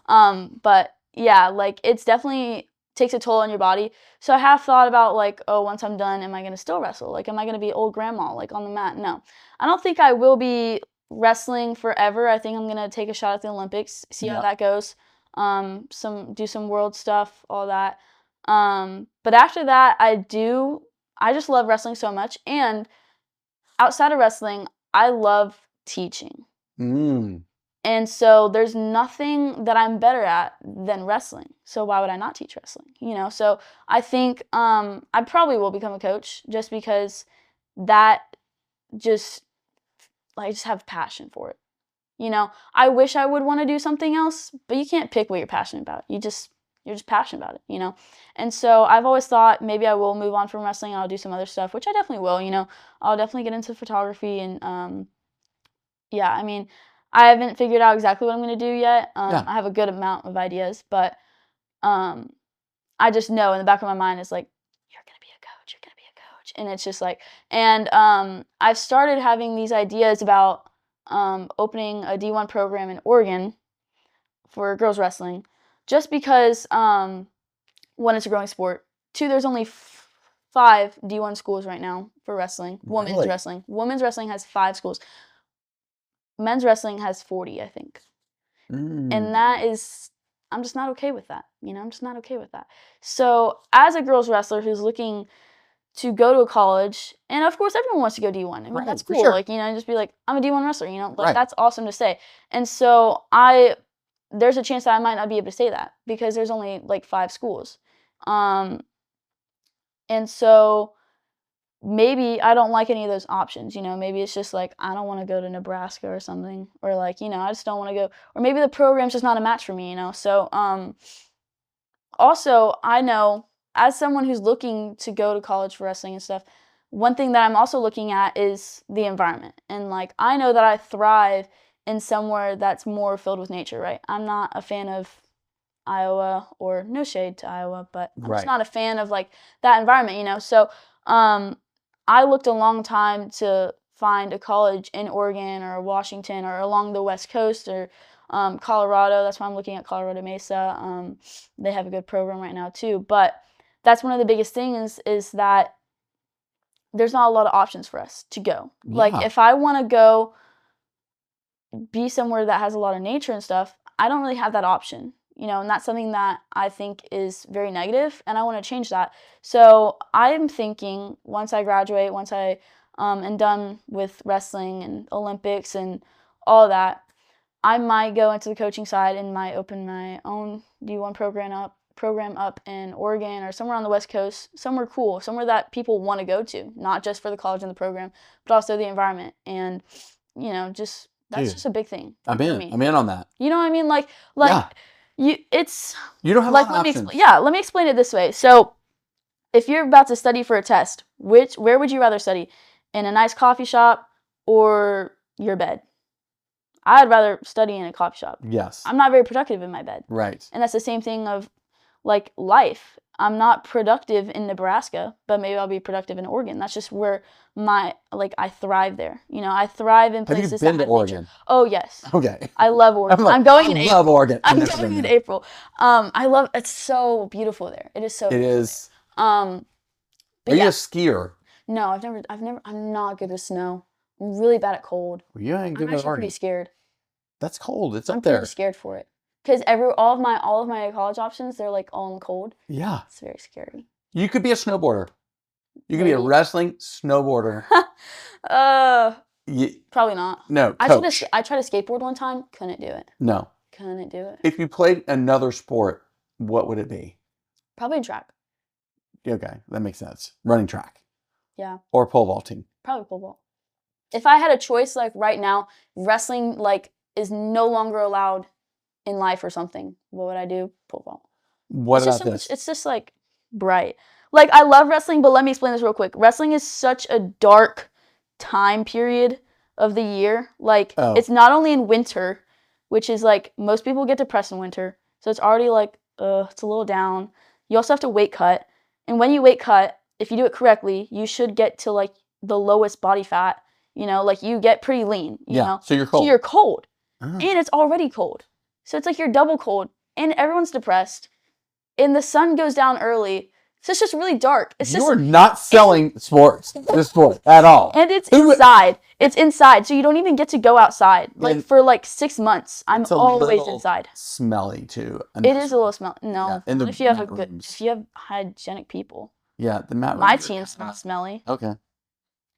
But yeah, like it's definitely takes a toll on your body. So I have thought about like, oh, once I'm done, am I gonna still wrestle? Like, am I gonna be old grandma like on the mat? No, I don't think I will be wrestling forever. I think I'm gonna take a shot at the Olympics, see how that goes. Do some world stuff, all that. But after that, I just love wrestling so much. And outside of wrestling, I love teaching. And so there's nothing that I'm better at than wrestling. So why would I not teach wrestling? You know, so I think I probably will become a coach just because I just have passion for it. You know, I wish I would want to do something else, but you can't pick what you're passionate about. You're just passionate about it, you know? And so I've always thought maybe I will move on from wrestling and I'll do some other stuff, which I definitely will, you know? I'll definitely get into photography and, I mean, I haven't figured out exactly what I'm going to do yet. I have a good amount of ideas, but I just know in the back of my mind is like, you're going to be a coach, you're going to be a coach. And it's just like, and I've started having these ideas about opening a D1 program in Oregon for girls wrestling, just because one, it's a growing sport. Two, there's only 5 D1 schools right now for wrestling, women's wrestling. Women's wrestling has 5 schools. Men's wrestling has 40, I think. And that is, I'm just not okay with that. You know, I'm just not okay with that. So as a girls wrestler who's looking to go to a college, and of course everyone wants to go D1. I mean, that's cool. Sure. Like, you know, just be like, I'm a D1 wrestler, you know, like that's awesome to say. And so there's a chance that I might not be able to say that because there's only like 5 schools. And so maybe I don't like any of those options, you know, maybe it's just like, I don't want to go to Nebraska or something, or like, you know, I just don't want to go, or maybe the program's just not a match for me, you know? So, also I know as someone who's looking to go to college for wrestling and stuff, one thing that I'm also looking at is the environment. And like, I know that I thrive in somewhere that's more filled with nature, right? I'm not a fan of Iowa, or no shade to Iowa, but I'm just not a fan of like that environment, you know? So, I looked a long time to find a college in Oregon or Washington or along the West Coast or Colorado. That's why I'm looking at Colorado Mesa. They have a good program right now too. But that's one of the biggest things is that there's not a lot of options for us to go. Yeah. Like if I want to go be somewhere that has a lot of nature and stuff, I don't really have that option. You know, and that's something that I think is very negative, and I want to change that. So I'm thinking once I graduate, once I am done with wrestling and Olympics and all that, I might go into the coaching side and might open my own D1 program up in Oregon or somewhere on the West Coast, somewhere cool, somewhere that people want to go to, not just for the college and the program, but also the environment. And, you know, just that's just a big thing. I'm in on that. You know what I mean? Like. Yeah. You don't have like, a lot of options. let me explain it this way. So if you're about to study for a test, where would you rather study? In a nice coffee shop or your bed? I'd rather study in a coffee shop. Yes. I'm not very productive in my bed. Right. And that's the same thing of like life. I'm not productive in Nebraska, but maybe I'll be productive in Oregon. That's just where I thrive there. You know, I thrive in places. Have you been to Oregon? Oh, yes. Okay. I love Oregon. I'm going in April. I love Oregon. I'm going in April. It's so beautiful there. It is so beautiful. It is. Are you a skier? No, I'm not good with snow. I'm really bad at cold. Well, you ain't good I'm actually pretty scared. That's cold. It's up I'm there. pretty scared for it. Because all of my college options, they're like all in the cold. Yeah. It's very scary. You could be a snowboarder. You could be a wrestling snowboarder. Probably not. No, I tried to skateboard one time. Couldn't do it. No. Couldn't do it. If you played another sport, what would it be? Probably track. Okay, that makes sense. Running track. Yeah. Or pole vaulting. Probably pole vault. If I had a choice, like right now, wrestling is no longer allowed in life or something, what would I do? Pole vault. What about this? It's just like bright. Like, I love wrestling, but let me explain this real quick. Wrestling is such a dark time period of the year. Like, it's not only in winter, which is like most people get depressed in winter, so it's already like it's a little down. You also have to weight cut, and when you weight cut, if you do it correctly, you should get to like the lowest body fat. You know, like you get pretty lean. You know? So you're cold. So you're cold, and it's already cold. So it's like you're double cold, and everyone's depressed, and the sun goes down early. So it's just really dark. You're not selling this sport at all. And it's inside. It's inside, so you don't even get to go outside. Like for like 6 months, I'm always inside. Smelly too. It is a little smelly. No, yeah, if you have hygienic people. Yeah, my team smells smelly. Okay.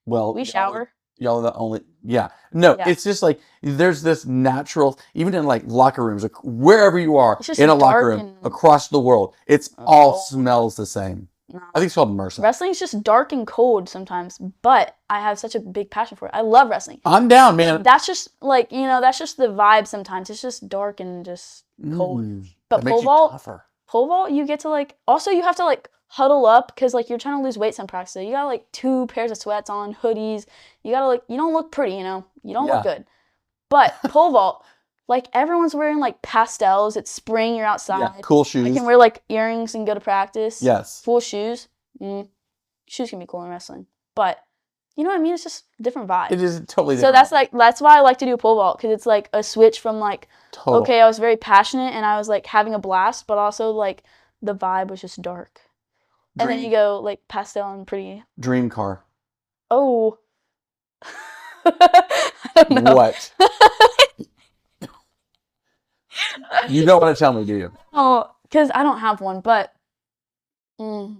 Well, we shower. Y'all are the only. Yeah. No, it's just like there's this natural, even in like locker rooms, like wherever you are in a locker room across the world, it's all smells the same. No. I think it's called MRSA. Wrestling's just dark and cold sometimes, but I have such a big passion for it. I love wrestling. I'm down, man. That's just like, that's just the vibe sometimes. It's just dark and just cold. But pole vault, you get to like, also you have to like huddle up because like you're trying to lose weight some practice. So you got like 2 pairs of sweats on, hoodies. You gotta like, you don't look pretty, you don't look good. But pole vault, like everyone's wearing like pastels. It's spring, you're outside. Yeah, cool shoes. I can wear like earrings and go to practice. Yes. Full shoes. Shoes can be cool in wrestling. But you know what I mean? It's just a different vibe. It is totally different. So that's why I like to do pole vault, because it's like a switch from like, okay, I was very passionate and I was like having a blast, but also like the vibe was just dark. And then you go like pastel and pretty. Dream car. Oh. I don't know. What? You don't want to tell me, do you? Oh, because I don't have one, but. What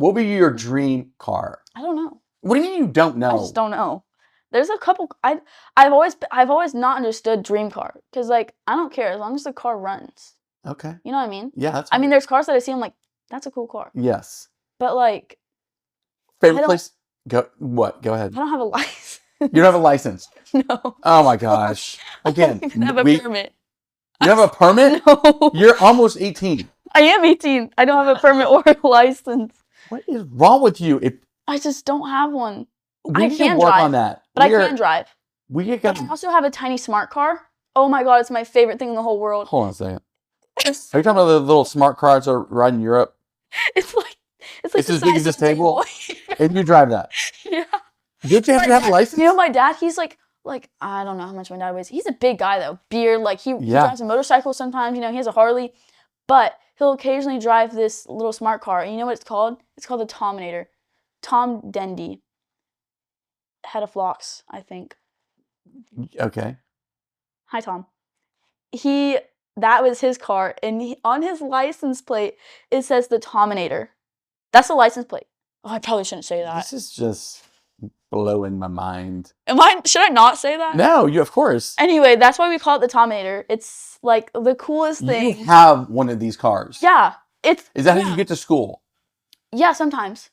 would be your dream car? I don't know. What do you mean you don't know? I just don't know. There's a couple. I've always not understood dream car, because like I don't care as long as the car runs. Okay. You know what I mean? Yeah, that's. I mean, there's cars that I see. I'm like, that's a cool car. Yes. But like. Favorite place? Go ahead. I don't have a license. You don't have a license? No. Oh my gosh. Again, I have a permit. You have a permit? No. You're almost 18. I am 18. I don't have a permit or a license. What is wrong with you? I just don't have one. We can work on that. But I can drive. But I also have a tiny smart car. Oh my god, it's my favorite thing in the whole world. Hold on a second. Are you talking about the little smart cars that ride in Europe? It's as big as this table. And you drive that? Yeah. Don't you have to have a license? You know, my dad, he's like I don't know how much my dad weighs. He's a big guy though. Beard, like he drives a motorcycle sometimes, he has a Harley. But he'll occasionally drive this little smart car. And you know what it's called? It's called the Tominator. Tom Dendy. Head of Flocks, I think. Okay. Hi, Tom. That was his car, and on his license plate, it says the Tominator. That's the license plate. Oh, I probably shouldn't say that. This is just blowing my mind. Should I not say that? No, of course. Anyway, that's why we call it the Tominator. It's like the coolest thing. You have one of these cars. Yeah. Is that how you get to school? Yeah, sometimes.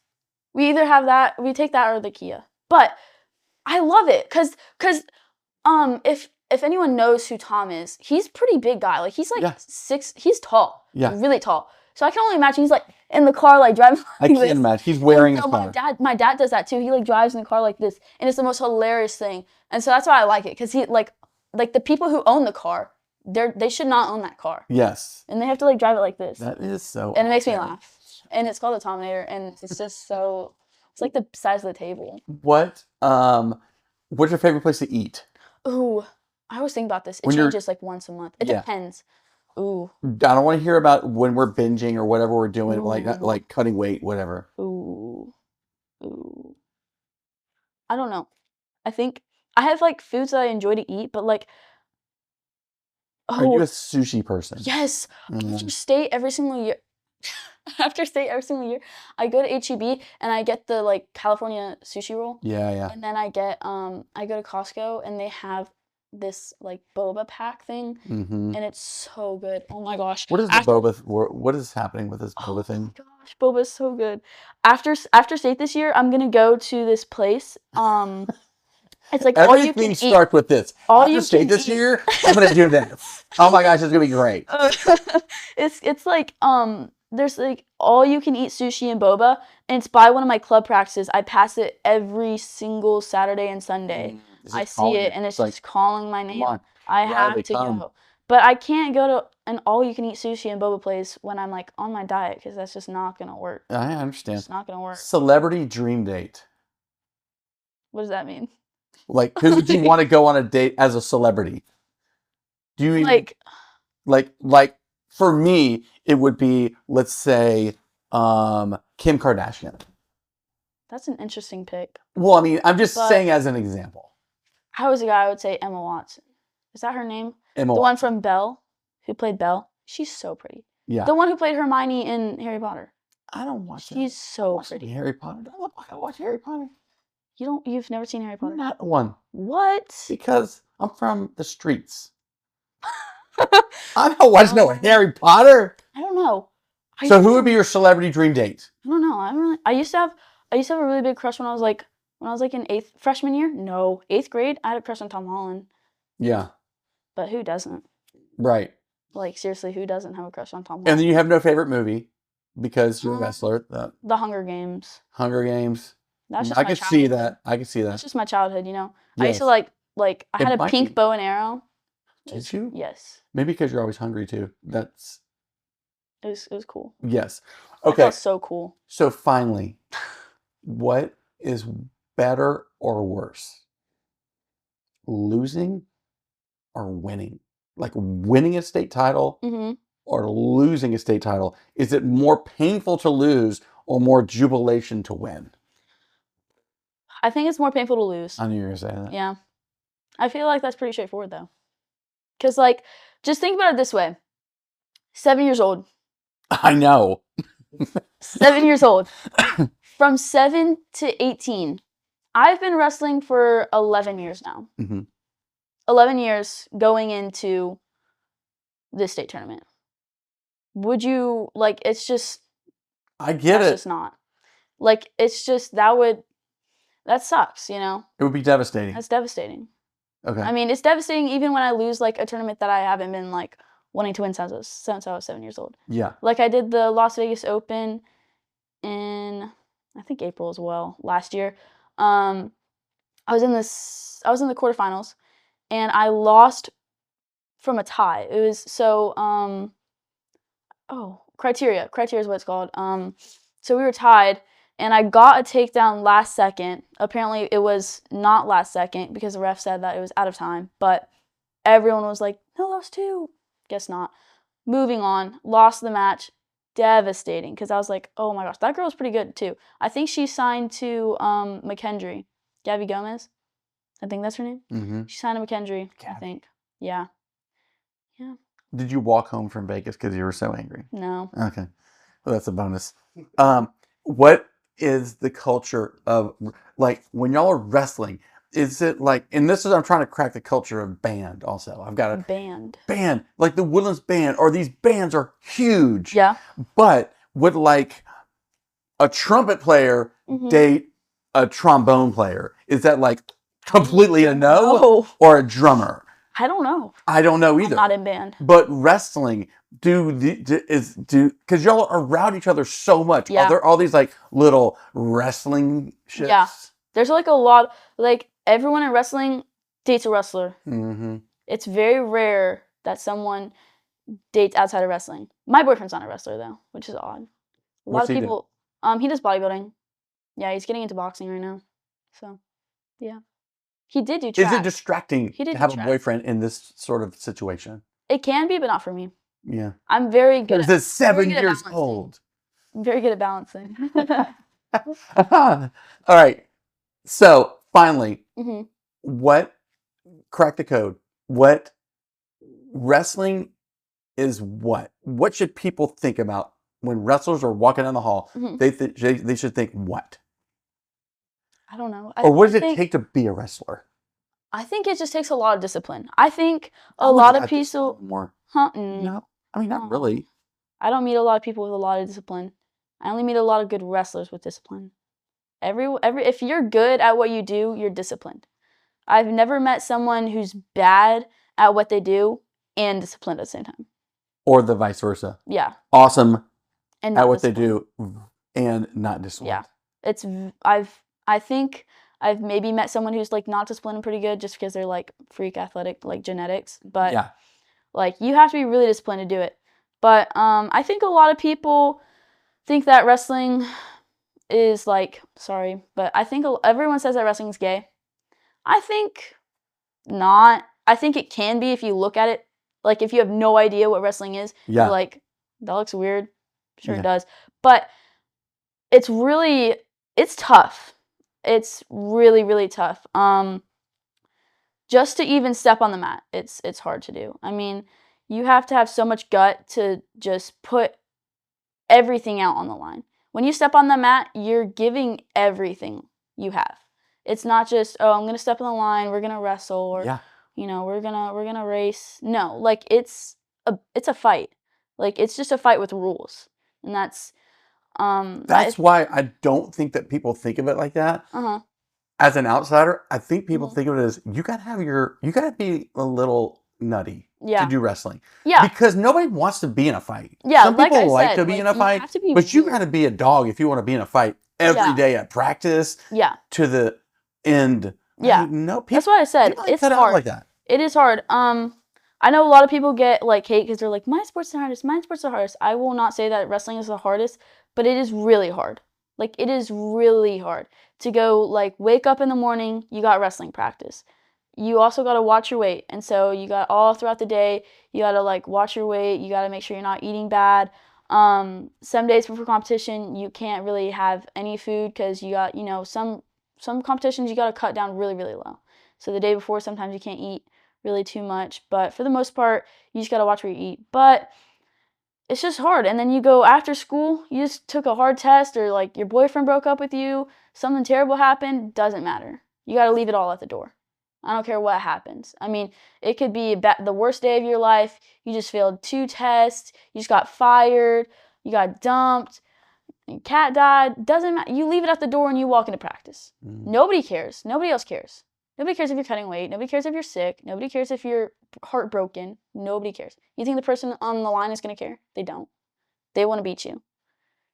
We either have that, we take that or the Kia. But I love it, cause if anyone knows who Tom is, he's a pretty big guy. Like, he's like Yeah. 6, he's tall. Yeah. Really tall. So I can only imagine he's like in the car, like driving I like can't this. imagine. He's wearing his So car. my dad does that too. He like drives in the car like this, and it's the most hilarious thing. And so that's why I like it, because he like the people who own the car, they should not own that car, Yes. and they have to like drive it like this, That is so. and it makes me awesome. laugh. And it's called a Tominator, and it's just so it's like the size of the table. What's your favorite place to eat? Ooh, I always think about this. It When you're- changes like once a month. It Yeah. depends. Ooh, I don't want to hear about when we're binging or whatever we're doing, Ooh. like cutting weight, whatever. ooh. I don't know. I think I have like foods that I enjoy to eat, but like, Are you oh a sushi person? yes, Mm. after state every single year. After state every single year, I go to HEB and I get the like California sushi roll, Yeah. and then I get I go to Costco and they have this like boba pack thing, Mm-hmm. and it's so good. Oh my gosh. What is the After- boba? What is happening with this boba Oh thing? my gosh, boba is so good. After state this year, I'm gonna go to this place. It's like all you can Everything eat. starts with this. All After you state can this eat. year, I'm gonna do this. Oh my gosh, it's gonna be great. It's like there's like all you can eat sushi and boba, and it's by one of my club practices. I pass it every single Saturday and Sunday. It's I just see calling it, you. and it's like, just calling my name. come on. I Riley, have to come. go. But I can't go to an all you can eat sushi and boba place when I'm like on my diet, because that's just not gonna work. I understand. It's not gonna work. Celebrity dream date. What does that mean? Like, who would you want to go on a date as a celebrity? Do you even, like for me, it would be, let's say, Kim Kardashian. That's an interesting pick. Well, I mean, I'm just But- saying as an example. I was a guy, I would say Emma Watson. Is that her name? Emma The one Watson. from Belle, who played Belle. She's so pretty. Yeah. The one who played Hermione in Harry Potter. I don't watch it. She's so Watch pretty. Harry Potter. I watch Harry Potter. You've never seen Harry Potter? Not one. What? Because I'm from the streets. I don't watch no Harry Potter. I don't know. So who would be your celebrity dream date? I don't know. I used to have a really big crush when I was like in freshman year. No, 8th grade. I had a crush on Tom Holland. Yeah. But who doesn't? Right. Like, seriously, who doesn't have a crush on Tom Holland? And then you have no favorite movie because you're a Um, wrestler. The The Hunger Games. Hunger Games. That's just I my could see childhood. that. I could see That's that. just my childhood, you know. I used to Yes. like I It had a might pink be. bow and arrow. Did you? Yes. Maybe because you're always hungry too. That's It was cool. yes. I Okay. felt so cool. So finally, what is better or worse? Losing or winning? Like winning a state title hmm or losing a state title? Is it more painful to lose or more jubilation to win? I think it's more painful to lose. I knew you were going to say that. Yeah. I feel like that's pretty straightforward though. Cause like, just think about it this way. 7 years old. I know. 7 years old. From 7 to 18. I've been wrestling for 11 years now. Mhm. 11 years going into this state tournament. Would you, like, it's just, I get that's it. just not. Like, it's just, that sucks, you know? It would be devastating. That's devastating. Okay. I mean, it's devastating even when I lose, like, a tournament that I haven't been, like, wanting to win since I was 7 years old. Yeah. Like, I did the Las Vegas Open in, I think, April as well, last year. I was in the quarterfinals, and I lost from a tie. It was Criteria is what it's called. So we were tied, and I got a takedown last second. Apparently, it was not last second because the ref said that it was out of time. But everyone was like, "No, that was 2." Guess not. Moving on, lost the match. Devastating, because I was like, "Oh my gosh, that girl was pretty good too." I think she signed to McKendree, Gabby Gomez. I think that's her name. Mm-hmm. She signed to McKendree. I Gabby. think. Yeah. Did you walk home from Vegas because you were so angry? No. Okay. Well, that's a bonus. What is the culture of, like, when y'all are wrestling, is it like, and this is, I'm trying to crack the culture of band also. I've got a Band. band, like the Woodlands band, or these bands are huge. Yeah. But would like a trumpet player Mhm. date a trombone player? Is that like completely a no? Oh, Or a drummer? I don't know. I don't know either. I'm not in band. But wrestling, because y'all are around each other so much. Yeah. Are there all these like little wrestling ships? Yeah. There's like a lot, like everyone in wrestling dates a wrestler. Mm-hmm. It's very rare that someone dates outside of wrestling. My boyfriend's not a wrestler though, which is odd. A lot What's of he people, he does bodybuilding. Yeah, he's getting into boxing right now. So, yeah. He did do track. Is it distracting He did to do have a track. boyfriend in this sort of situation? It can be, but not for me. Yeah. I'm very good. Because it's 7 very good at years balancing. old. I'm very good at balancing. All right. So finally, Mhm. crack the code. What wrestling is what? What should people think about when wrestlers are walking down the hall? Mhm. They should think what? I don't know. Or what does it take to be a wrestler? I think it just takes a lot of discipline. I think a lot of people. More. Huh? No, I mean not No. really. I don't meet a lot of people with a lot of discipline. I only meet a lot of good wrestlers with discipline. If you're good at what you do, you're disciplined. I've never met someone who's bad at what they do and disciplined at the same time. Or the vice versa. Yeah. Awesome And at not what they disciplined. do and not disciplined. Yeah. I think I've maybe met someone who's like not disciplined and pretty good just because they're like freak athletic, like genetics. But Yeah. like you have to be really disciplined to do it. But I think a lot of people think that wrestling is like, sorry, but I think everyone says that wrestling is gay. I think not. I think it can be if you look at it. Like if you have no idea what wrestling is, Yeah. you're like, that looks weird. Sure Yeah. it does. But it's tough. It's really, really tough. Just to even step on the mat, it's hard to do. I mean, you have to have so much gut to just put everything out on the line. When you step on the mat, you're giving everything you have. It's not just, oh, I'm gonna step on the line, we're gonna wrestle, or we're gonna race. No, like it's a fight. Like it's just a fight with rules, and that's why I don't think that people think of it like that. As an outsider, I think people think of it as you gotta be a little nutty to do wrestling. Yeah. Because nobody wants to be in a fight. Yeah, Some like people I like said, to be in a fight, be but you weird. gotta be a dog if you want to be in a fight every day at practice. Yeah. To the end. Yeah. No, that's what I said. It's hard. Like that. It is hard. I know a lot of people get like hate because they're like, my sport's the hardest. My sport's the hardest. I will not say that wrestling is the hardest, but it is really hard. Like it is really hard to go like wake up in the morning. You got wrestling practice. You also got to watch your weight, and so you got all throughout the day. You got to like watch your weight. You got to make sure you're not eating bad. Some days before competition, you can't really have any food because you got some competitions you got to cut down really, really low. So the day before, sometimes you can't eat really too much. But for the most part, you just got to watch where you eat. But it's just hard. And then you go after school, you just took a hard test or like your boyfriend broke up with you, something terrible happened, doesn't matter. You got to leave it all at the door. I don't care what happens. I mean, it could be the worst day of your life. You just failed 2 tests. You just got fired. You got dumped. Your cat died. Doesn't matter. You leave it at the door and you walk into practice. Nobody cares. Nobody else cares. Nobody cares if you're cutting weight. Nobody cares if you're sick. Nobody cares if you're heartbroken. Nobody cares. You think the person on the line is going to care? They don't. They want to beat you.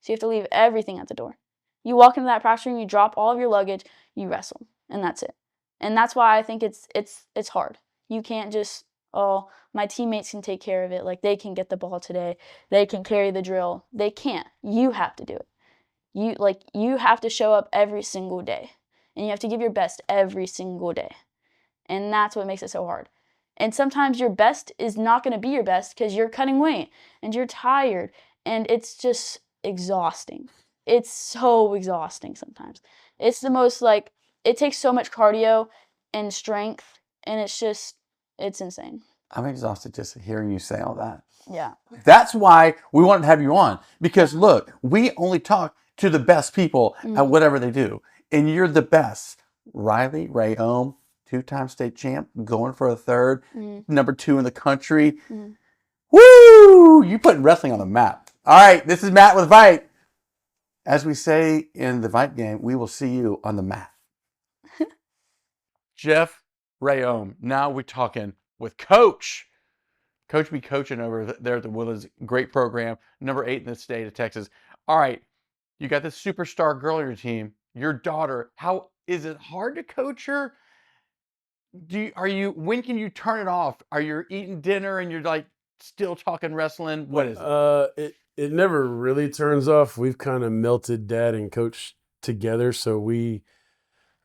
So you have to leave everything at the door. You walk into that practice room, you drop all of your luggage, you wrestle, and that's it. And that's why I think it's hard. You can't just, oh, my teammates can take care of it. Like, they can get the ball today. They can carry the drill. They can't. You have to do it. You have to show up every single day. And you have to give your best every single day. And that's what makes it so hard. And sometimes your best is not going to be your best because you're cutting weight and you're tired. And it's just exhausting. It's so exhausting sometimes. It's the most, like, it takes so much cardio and strength. And it's insane. I'm exhausted just hearing you say all that. Yeah. That's why we wanted to have you on. Because look, we only talk to the best people at whatever they do. And you're the best. Riley Rayome, 2-time state champ, going for a 3rd, number 2 in the country. Woo! You putting wrestling on the map. All right, this is Matt with VYPE. As we say in the VYPE game, we will see you on the mat. Jeff Rayome. Now we're talking with Coach. Coach be coaching over there at the Woodlands. Great program. Number 8 in the state of Texas. All right. You got this superstar girl on your team. Your daughter. How is it hard to coach her? When can you turn it off? Are you eating dinner and you're like still talking wrestling? What is it? It never really turns off. We've kind of melted dad and coach together, so we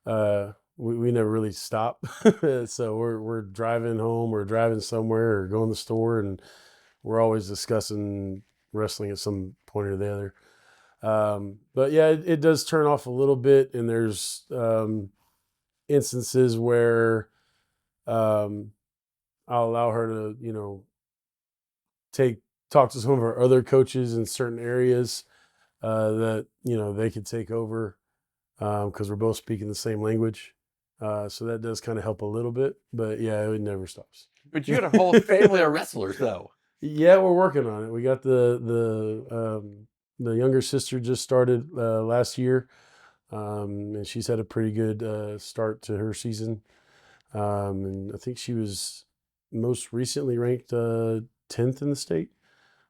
never really stop. So we're driving home or driving somewhere or going to the store, and we're always discussing wrestling at some point or the other. But yeah, it does turn off a little bit, and there's instances where I'll allow her to, talk to some of our other coaches in certain areas that, they could take over because we're both speaking the same language. So that does kind of help a little bit, but yeah, it never stops. But you got a whole family of wrestlers, though. Yeah, we're working on it. We got the younger sister just started last year, and she's had a pretty good start to her season. And I think she was most recently ranked 10th in the state.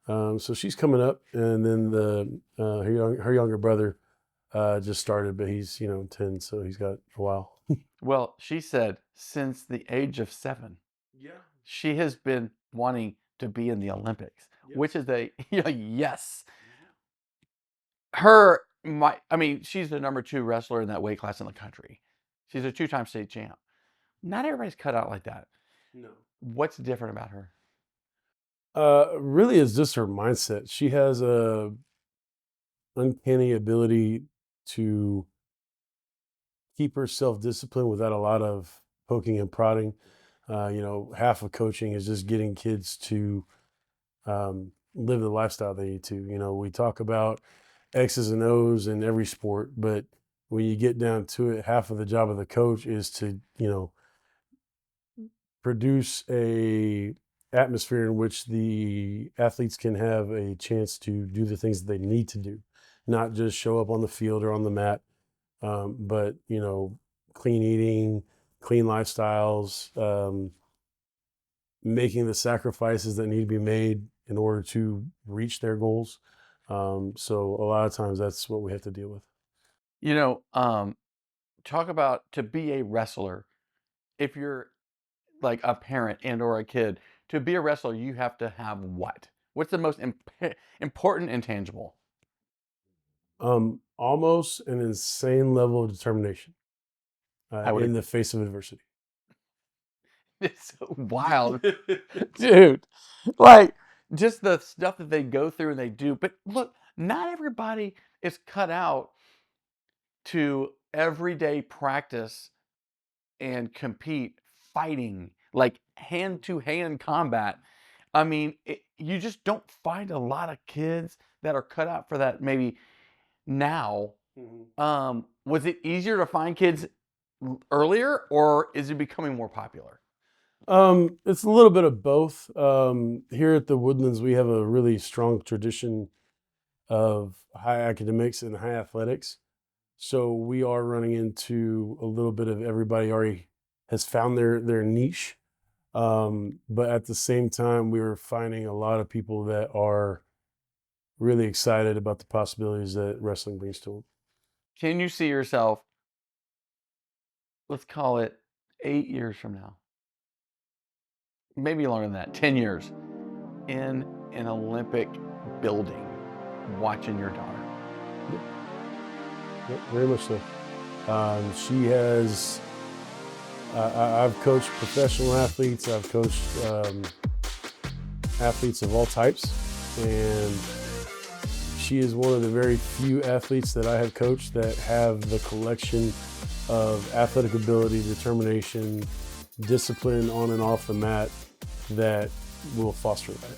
So she's coming up, and then her younger brother just started, but he's 10, so he's got a while. Well, she said since the age of 7, she has been wanting to be in the Olympics, which is yes. She's the number 2 wrestler in that weight class in the country. She's a 2-time state champ. Not everybody's cut out like that. No. What's different about her? Really, it's just her mindset. She has a uncanny ability to keep herself disciplined without a lot of poking and prodding. Half of coaching is just getting kids to live the lifestyle they need to. We talk about X's and O's in every sport, but when you get down to it, half of the job of the coach is to, produce a atmosphere in which the athletes can have a chance to do the things that they need to do, not just show up on the field or on the mat, but clean eating, clean lifestyles, making the sacrifices that need to be made in order to reach their goals. So a lot of times that's what we have to deal with. Talk about to be a wrestler. If you're like a parent and or a kid, to be a wrestler, you have to have what? What's the most important intangible? Almost an insane level of determination in the face of adversity. It's so wild, dude. Like just the stuff that they go through and they do. But look, not everybody is cut out to everyday practice and compete fighting, like hand-to-hand combat. You just don't find a lot of kids that are cut out for that maybe now. Mm-hmm. Was it easier to find kids earlier, or is it becoming more popular? It's a little bit of both. Here at the Woodlands, we have a really strong tradition of high academics and high athletics. So we are running into a little bit of everybody already has found their niche. But at the same time, we were finding a lot of people that are really excited about the possibilities that wrestling brings to them. Can you see yourself, let's call it 8 years from now, maybe longer than that, 10 years, in an Olympic building watching your daughter? Yep, very much so. She has, I've coached professional athletes, I've coached athletes of all types, and she is one of the very few athletes that I have coached that have the collection of athletic ability, determination, discipline on and off the mat that will foster that.